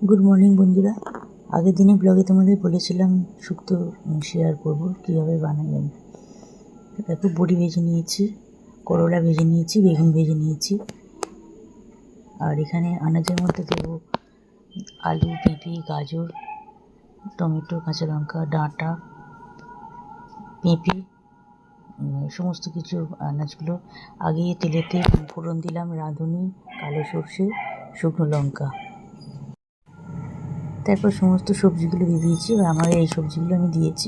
Good morning বন্ধুরা। আগের দিনে ব্লগে তোমাদের বলেছিলাম শুক্তো শেয়ার করব কীভাবে বানাই আমি। দেখো বড়ি ভেজে নিয়েছি, করলা ভেজে নিয়েছি, বেগুন ভেজে নিয়েছি। আর এখানে আনাজের মধ্যে দেবো আলু, পেঁপে, গাজর, টমেটো, কাঁচা লঙ্কা, ডাঁটা, পেঁপে, সমস্ত কিছু আনাজগুলো আগে তেলেতে ফোড়ন দিলাম। রাঁধুনি, কালো সর্ষে, শুকনো লঙ্কা, তারপর সমস্ত সবজিগুলো দিয়ে দিয়েছি। এবার আমার এই সবজিগুলো আমি দিয়েছি,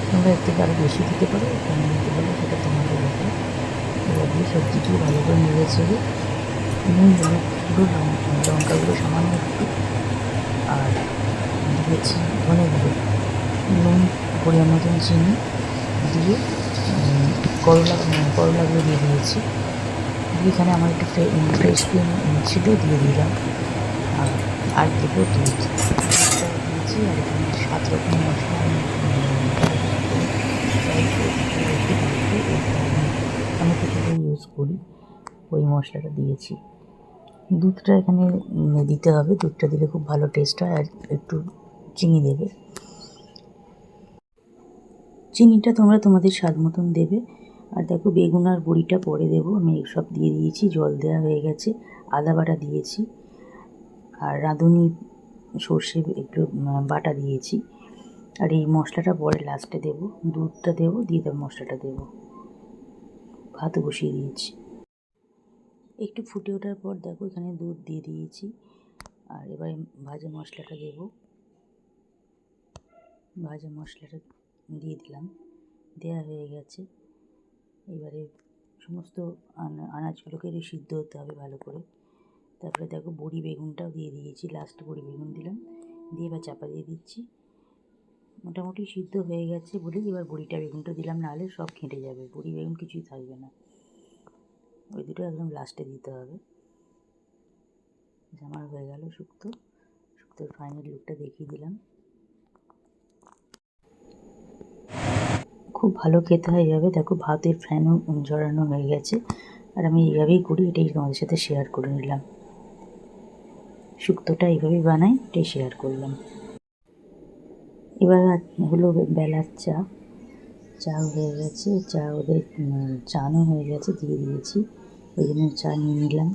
তোমরা এর থেকে আরও বেশি দিতে পারো, কম দিতে পারো, সেটা তোমাদের ব্যাপার। এবার দিয়ে সবজিটি ভালো করে নেড়েছে, নুন হলুদ গুঁড়ো, লঙ্কাগুলো সামান্য একটু, আর দিয়েছি ধনে গুঁড়ো, নুন পরিমাণ মতন, চিনি দিয়ে করলাগুলো দিয়ে দিয়েছি। দিয়ে এখানে আমার একটু ফ্রেশ ক্রিম ছিল, দিয়ে দিলাম। আর দেবো দুধ দিয়েছি। আর এখানে 7 রকম মশলা আমি কিছুটা ইউজ করি, ওই মশলাটা দিয়েছি। দুধটা এখানে দিতে হবে, দুধটা দিলে খুব ভালো টেস্ট হয়। আর একটু চিনি দেবে, চিনিটা তোমরা তোমাদের স্বাদ মতন দেবে। আর দেখো বেগুন আর বড়িটা পরে দেবো, আমি সব দিয়ে দিয়েছি, জল দেওয়া হয়ে গেছে, আদা বাটা দিয়েছি, আর রাঁধুনি সর্ষে একটু বাটা দিয়েছি। আর এই মশলাটা পরে লাস্টে দেবো, দুধটা দেবো, দিয়ে দেবো মশলাটা দেবো। ভাত বসিয়ে দিয়েছি, একটু ফুটে ওঠার পর দেখো এখানে দুধ দিয়ে দিয়েছি। আর এবারে ভাজা মশলাটা দেবো, ভাজা মশলাটা দিয়ে দিলাম, দেওয়া হয়ে গেছে। এবারে সমস্ত আনাজগুলোকে সিদ্ধ হতে হবে ভালো করে। তারপরে দেখো বড়ি বেগুনটাও দিয়ে দিয়েছি, লাস্ট বড়ি বেগুন দিলাম, দিয়ে এবার চাপা দিয়ে দিচ্ছি। মোটামুটি সিদ্ধ হয়ে গেছে বলে এবার বড়িটা বেগুনটা দিলাম, নাহলে সব খেটে যাবে, বড়ি বেগুন কিছুই থাকবে না। ওই দুটো একদম লাস্টে দিতে হবে। আমার হয়ে গেল শুক্তোর ফাইনাল লুকটা দেখিয়ে দিলাম। খুব ভালো খেতে হয়ে যাবে। দেখো ভাতের ফ্যানও ঝরানো হয়ে গেছে। আর আমি এইভাবেই করি, এটাই তোমাদের সাথে শেয়ার করে নিলাম। শুক্তোটা এইভাবেই বানাই, এটাই শেয়ার করলাম। এবার হলো বেলার চা হয়ে গেছে, চা ওদের চানও হয়ে গেছে, দিয়ে দিয়েছি, ওই জন্য চা নিয়ে নিলাম।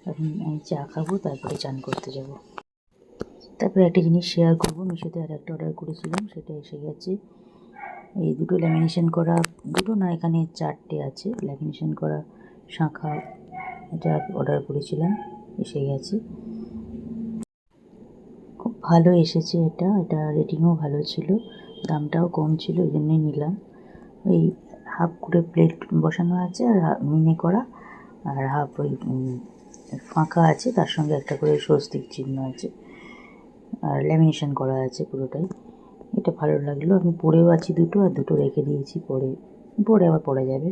এখন আমি চা খাবো, তারপরে চান করতে যাব। তারপরে একটা জিনিস শেয়ার করবো, মিশোতে আর একটা অর্ডার করেছিলাম, সেটা এসে গেছে। এই দুটো ল্যামিনেশন করা, দুটো না এখানে 4টে আছে ল্যামিনেশন করা শাঁখা, এটা অর্ডার করেছিলাম, এসে গেছে। খুব ভালো এসেছে, এটা রেটিংও ভালো ছিল, দামটাও কম ছিল, ওই জন্যই নিলাম। ওই হাফ করে প্লেট বসানো আছে, আর মিনে করা, আর হাফ ওই ফাঁকা আছে, তার সঙ্গে একটা করে স্বস্তিক চিহ্ন আছে, আর ল্যামিনেশন করা আছে পুরোটাই। এটা ভালো লাগলো, আমি পরেও আছি দুটো, আর দুটো রেখে দিয়েছি, পরে আবার পরা যাবে।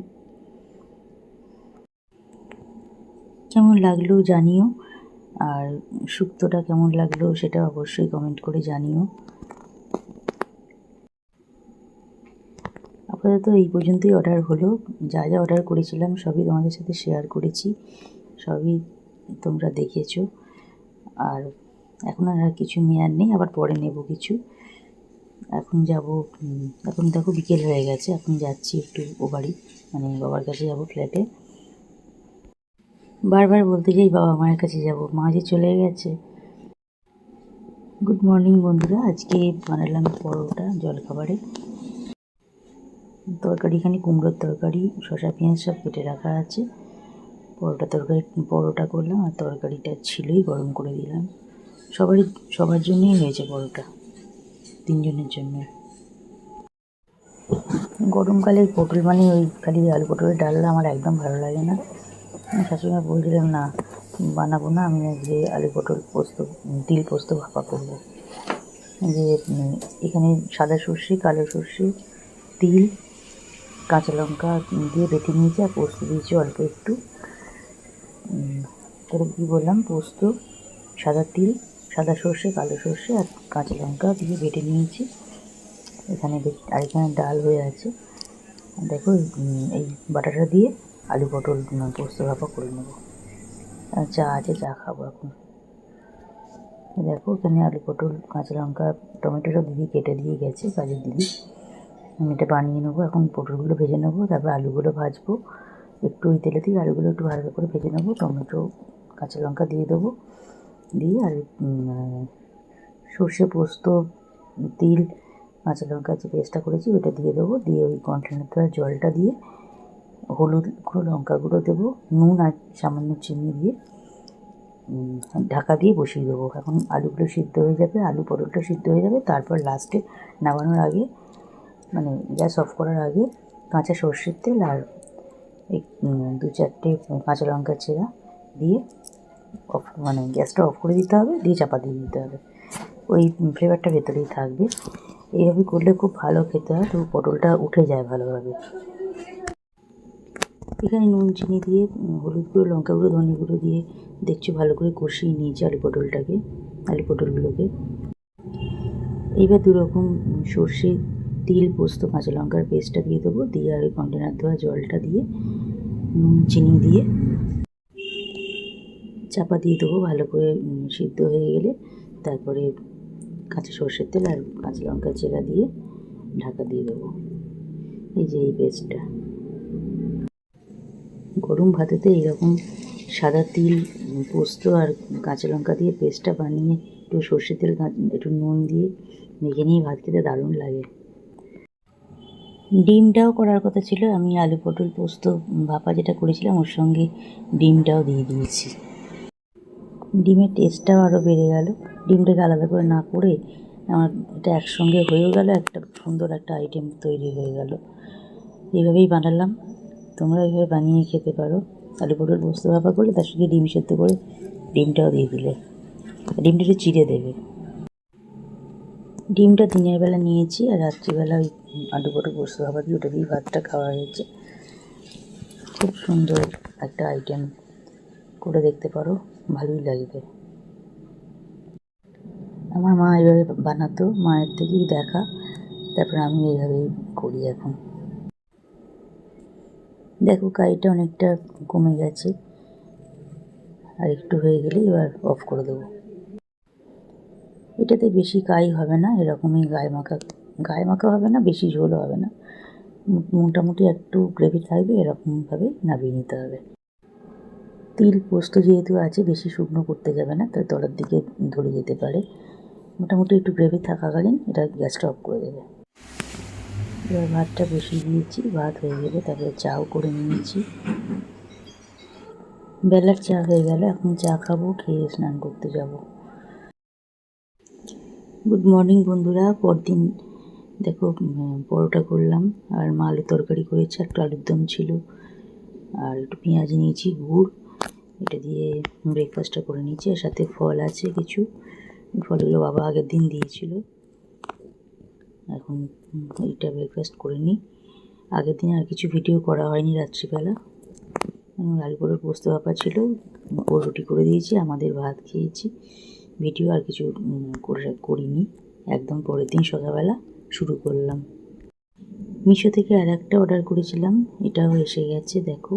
কেমন লাগলো জানিও, আর শুক্তোটা কেমন লাগলো সেটা অবশ্যই কমেন্ট করে জানিও। আপাতত এই পর্যন্তই অর্ডার হলো, যা যা অর্ডার করেছিলাম সবই তোমাদের সাথে শেয়ার করেছি, সবই তোমরা দেখেছো। আর এখন আর কিছু নেওয়ার নেই, আবার পরে নেব কিছু। এখন যাব, এখন দেখো বিকেল হয়ে গেছে, এখন যাচ্ছি একটু ও বাড়ি, মানে বাবার কাছে যাব, ফ্ল্যাটে। বারবার বলতে যাই বাবা মায়ের কাছে যাব, মা যে চলে গেছে। গুড মর্নিং বন্ধুরা, আজকে বানালাম পরোটা জলখাবারে। তরকারিখানি কুমড়োর তরকারি, শসা পেঁয়াজ সব কেটে রাখা আছে। পরোটা করলাম, আর তরকারিটা ছিলই, গরম করে দিলাম। সবার জন্যই হয়েছে পরোটা, 3 জনের জন্য। গরমকালে পটল মানে ওই খালি আলু পটলের ডালনা আমার একদম ভালো লাগে না। আমি শাশুড়িমা বলছিলাম না বানাবো না, আমি যে আলু পটল পোস্ত, তিল পোস্ত ভাপা করবো। যে এখানে সাদা সর্ষে, কালো সর্ষে, তিল, কাঁচা লঙ্কা দিয়ে বেটে নিয়েছি, আর পোস্ত দিয়েছি অল্প একটু। তারপর কী বললাম, পোস্ত, সাদা তিল, সাদা সর্ষে, কালো সর্ষে আর কাঁচা লঙ্কা দিয়ে বেটে নিয়েছি। আর এখানে ডাল হয়ে আছে। দেখো এই বাটাটা দিয়ে আলু পটল পোস্ত ভাপা করে নেবো। চা আছে, চা খাবো এখন। দেখো এখানে আলু পটল কাঁচা লঙ্কা টমেটো সব দিদি কেটে দিয়ে গেছে, কাজের দিদি। আমি এটা বানিয়ে নেবো। এখন পটলগুলো ভেজে নেবো, তারপর আলুগুলো ভাজবো। একটু ওই তেলে দিয়ে আলুগুলো একটু হালকা করে ভেজে নেবো, টমেটো কাঁচা লঙ্কা দিয়ে দেবো, দিয়ে আর সর্ষে পোস্ত তিল কাঁচা লঙ্কা যে পেস্টটা করেছি ওইটা দিয়ে দেবো, দিয়ে ওই কন্টেনারটা জলটা দিয়ে হলুদ গুঁড়ো লঙ্কা গুঁড়ো দেবো, নুন আর সামান্য চিনি দিয়ে ঢাকা দিয়ে বসিয়ে দেবো। এখন আলুগুলো সিদ্ধ হয়ে যাবে, আলু পটলটা সিদ্ধ হয়ে যাবে, তারপর লাস্টে নামানোর আগে মানে গ্যাস অফ করার আগে কাঁচা সর্ষের তেল আর এই 2-4টে কাঁচা লঙ্কা চেরা দিয়ে অফ মানে গ্যাসটা অফ করে দিতে হবে, দিয়ে চাপা দিয়ে দিতে হবে। ওই ফ্লেভারটা ভেতরেই থাকবে। এইভাবে করলে খুব ভালো খেতে হয়, তো পটলটা উঠে যায় ভালোভাবে। এখানে নুন চিনি দিয়ে হলুদ গুঁড়ো লঙ্কা গুঁড়ো ধনে গুঁড়ো দিয়ে দেখছি ভালো করে কষিয়ে নিয়েছি আলু পটলগুলোকে। এইবার দুরকম সর্ষে তিল পোস্ত কাঁচা লঙ্কার পেস্টটা দিয়ে দেবো, দিয়ে আর ওই কন্টেনার ধোয়া জলটা দিয়ে নুন চিনি দিয়ে চাপা দিয়ে দেবো। ভালো করে সিদ্ধ হয়ে গেলে তারপরে কাঁচা সর্ষের তেল আর কাঁচা লঙ্কা চেরা দিয়ে ঢাকা দিয়ে দেবো। এই যে এই পেস্টটা গরম ভাতেতে এইরকম সাদা তিল পোস্ত আর কাঁচা লঙ্কা দিয়ে পেস্টটা বানিয়ে একটু সর্ষের তেল একটু নুন দিয়ে মেখে নিয়ে ভাত খেতে দারুণ লাগে। ডিমটাও করার কথা ছিল, আমি আলু পটল পোস্ত ভাপা যেটা করেছিলাম ওর সঙ্গে ডিমটাও দিয়ে দিয়েছি। ডিমের টেস্টটাও আরও বেড়ে গেল। ডিমটাকে আলাদা করে না করে আমার এটা একসঙ্গে হয়েও গেল, একটা সুন্দর একটা আইটেম তৈরি হয়ে গেল। এইভাবেই বানালাম, তোমরা এইভাবে বানিয়ে খেতে পারো। আলু পটল পোস্ত ভাপা করলে তার সঙ্গে ডিম সেদ্ধ করে ডিমটাও দিয়ে দিলে, ডিমটা একটু চিড়ে দেবে। ডিমটা দিনের বেলা নিয়েছি আর রাত্রিবেলা ওই আলু পটল পোস্ত ভাপা দিয়ে ওটা দিয়ে ভাতটা খাওয়া হয়েছে। খুব সুন্দর একটা আইটেম, করে দেখতে পারো, ভালোই লাগবে। আমার মা এইভাবে বানাতো, মায়ের থেকেই দেখা, তারপর আমি এইভাবেই করি এখন। দেখো কাইটা অনেকটা কমে গেছে, আর একটু হয়ে গেলে এবার অফ করে দেবো। এটাতে বেশি কাই হবে না, এরকমই গায়ে মাখা হবে না, বেশি ঝোলও হবে না, মোটামুটি একটু গ্রেভি থাকবে, এরকমভাবে নামিয়ে নিতে হবে। তিল পোস্ত যেহেতু আছে বেশি শুকনো করতে যাবে না, তাই তলার দিকে ধরে যেতে পারে। মোটামুটি একটু গ্রেভি থাকাকালীন এটা গ্যাসটা অফ করে দেবে। এবার ভাতটা বসিয়ে দিয়েছি, ভাত হয়ে গেলে তারপরে চাও করে নিয়েছি। বেলার চা হয়ে গেল, এখন চা খাবো, খেয়ে স্নান করতে যাব। গুড মর্নিং বন্ধুরা। পরদিন দেখো পরোটা করলাম, আর মা আলুর তরকারি করেছে, একটু আলুর দম ছিল, আর একটু পেঁয়াজ নিয়েছি, গুড়, এটা দিয়ে ব্রেকফাস্টটা করে নিয়েছি। আর সাথে ফল আছে কিছু, ফলগুলো বাবা আগের দিন দিয়েছিল। এখন এইটা ব্রেকফাস্ট করে নিই। আগের দিন আর কিছু ভিডিও করা হয়নি রাত্রিবেলা, আলু পটল পোস্ত ভাপা ছিল, ও রুটি করে দিয়েছি, আমাদের ভাত খেয়েছি। ভিডিও আর কিছু করিনি, একদম পরের দিন সকালবেলা শুরু করলাম। মিশো থেকে আর একটা অর্ডার করেছিলাম, এটাও এসে গেছে। দেখো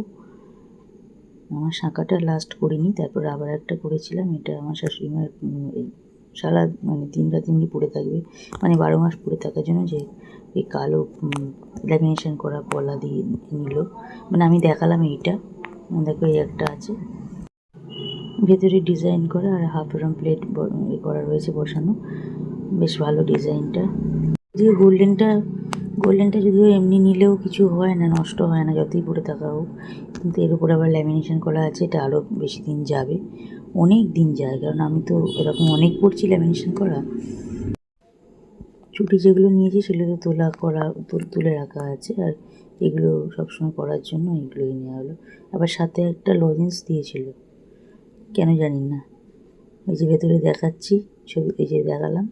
আমার শাঁখাটা লাস্ট করিনি, তারপর আবার একটা করেছিলাম। এটা আমার শাশুড়ি মায়ের এই সারা মানে 3 রাত এমনি পড়ে থাকবে, মানে 12 মাস পড়ে থাকার জন্য যে এই কালো ল্যামিনেশন করা পলা দিয়ে নিল। মানে আমি দেখালাম এইটা, দেখো এই একটা আছে, ভেতরে ডিজাইন করা আর হাফ রাউন্ড প্লেট করা রয়েছে বসানো, বেশ ভালো ডিজাইনটা। যদিও গোল্ডেনটা যদিও এমনি নিলেও কিছু হয় না, নষ্ট হয় না যতই পরে থাকা হোক, কিন্তু এর উপর আবার ল্যামিনেশন করা আছে, এটা আরও বেশি দিন যাবে, অনেক দিন যায়, কারণ আমি তো এরকম অনেক পরছি ল্যামিনেশন করা। চুটি যেগুলো নিয়েছি সেগুলো তো তুলে রাখা আছে, আর এগুলো সবসময় পরার জন্য এগুলোই নেওয়া হলো। আবার সাথে একটা লজেন্স দিয়েছিল, কেন জানি না, এই যে ভেতরে দেখাচ্ছি ছবি, এই যে দেখালাম,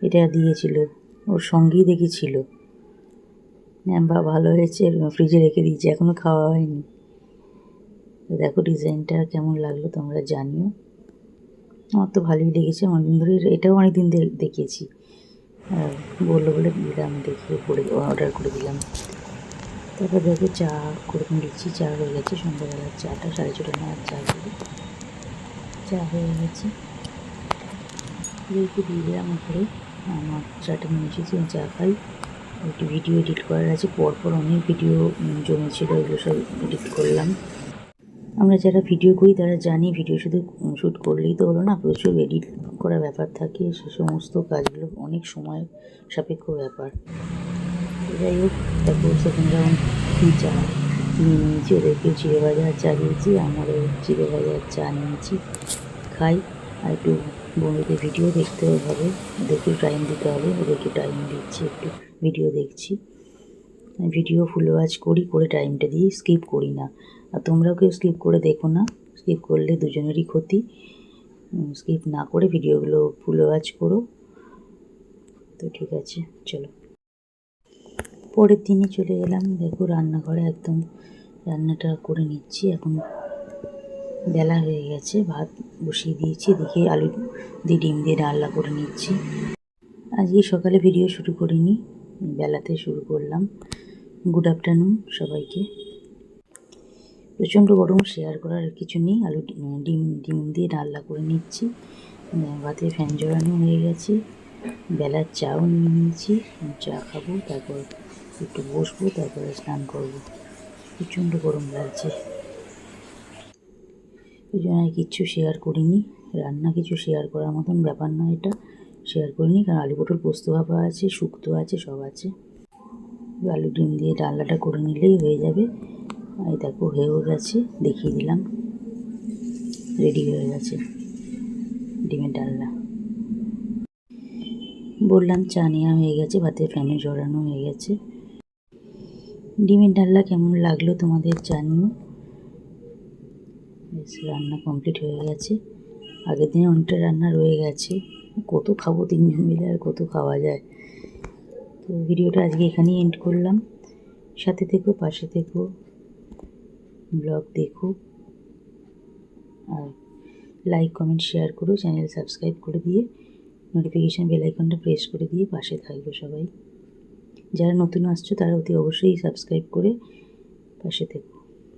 এটা দিয়েছিল, ওর সঙ্গেই দেখেছিল। বা ভালো হয়েছে, ফ্রিজে রেখে দিয়েছি, এখনও খাওয়া হয়নি। দেখো ডিজাইনটা কেমন লাগলো তোমরা জানিও, আমার তো ভালোই লেগেছে। অনেকদিন ধরে এটাও অনেকদিন দেখিয়েছি, বললো বলে দিলাম, দেখিয়ে অর্ডার করে দিলাম। তারপর দেখো চা করে দিচ্ছি, চা হয়ে গেছে, সন্ধ্যাবেলার চাটা 6:30 নাগাদ চা করে, চা হয়ে গেছে। একটু দিয়ে দিলাম উপরে। আমার চাটা নিয়ে এসেছি, চা খাই। একটু ভিডিও এডিট করার আছে, পরপর অনেক ভিডিও জমেছিল, এগুলো সব এডিট করলাম। আমরা যারা ভিডিও করি তারা জানি ভিডিও শুধু শ্যুট করলেই তো হলো না, প্রচুর এডিট করার ব্যাপার থাকে। সে সমস্ত কাজগুলো অনেক সময় সাপেক্ষ ব্যাপার। যাই হোক, তারপর সেকেন্ড রাউন্ড চা নিয়ে নিয়েছি, ওদেরকে চিড়ে ভাজা চা দিয়েছি, আমারও চিড়ে ভাজা চা নিয়েছি, খাই। আর একটু বন্ধুদের ভিডিও দেখতে হবে, ওদেরকে টাইম দিতে হবে, ওদেরকে টাইম দিচ্ছি, একটু ভিডিও দেখছি। ভিডিও ফুল ওয়াচ করি, করে টাইমটা দিই, স্কিপ করি না। আর তোমরাও কেউ স্কিপ করে দেখো না, স্কিপ করলে দুজনেরই ক্ষতি। স্কিপ না করে ভিডিওগুলো ফুল ওয়াচ করো। তো ঠিক আছে, চলো। পরের দিনে চলে এলাম, দেখো রান্নাঘরে একদম রান্নাটা করে নিচ্ছি। এখন বেলা হয়ে গেছে, ভাত বসিয়ে দিয়েছি, এদিকে আলু দিয়ে ডিম দিয়ে ডালনা করে নিচ্ছি। আজকে সকালে ভিডিও শুরু করিনি, বেলাতে শুরু করলাম। গুড আফটারনুন সবাইকে। প্রচণ্ড গরম, শেয়ার করার কিছু নেই। আলু ডিম দিয়ে ডালনা করে নিচ্ছি। ভাতে ফ্যান জড়ানো হয়ে গেছে, বেলার চাও নিয়ে নিয়েছি, চা খাবো, তারপর একটু বসবো, তারপরে স্নান করবো। প্রচণ্ড গরম লাগছে, ওই জন্য আর কিচ্ছু শেয়ার করিনি। রান্না কিছু শেয়ার করার মতন ব্যাপার না, এটা শেয়ার করিনি, কারণ আলু পটল পোস্ত ভাপা আছে, শুক্তো আছে, সব আছে। আলু ডিম দিয়ে ডালনাটা করে নিলেই হয়ে যাবে। এই দেখো হয়েও গেছে, দেখিয়ে দিলাম, রেডি হয়ে গেছে ডিমের ডালনা। বললাম চা নেওয়া হয়ে গেছে, ভাতের ফ্যানে জড়ানো হয়ে গেছে। ডিমের ডালনা কেমন লাগলো তোমাদের জানিও। বেশ, রান্না কমপ্লিট হয়ে গেছে। আগের দিনে অনেকটা রান্না রয়ে গেছে, কত খাবো তিনজন মিলে, আর কত খাওয়া যায়। তো ভিডিওটা আজকে এখানেই এন্ড করলাম। সাথে থেকো, পাশে থেকো, ব্লগ দেখো, আর লাইক কমেন্ট শেয়ার করো, চ্যানেল সাবস্ক্রাইব করে দিয়ে নোটিফিকেশান বেল আইকনটা প্রেস করে দিয়ে পাশে থাকবে সবাই। যারা নতুন আসছো তারা অতি অবশ্যই সাবস্ক্রাইব করে পাশে থেকো।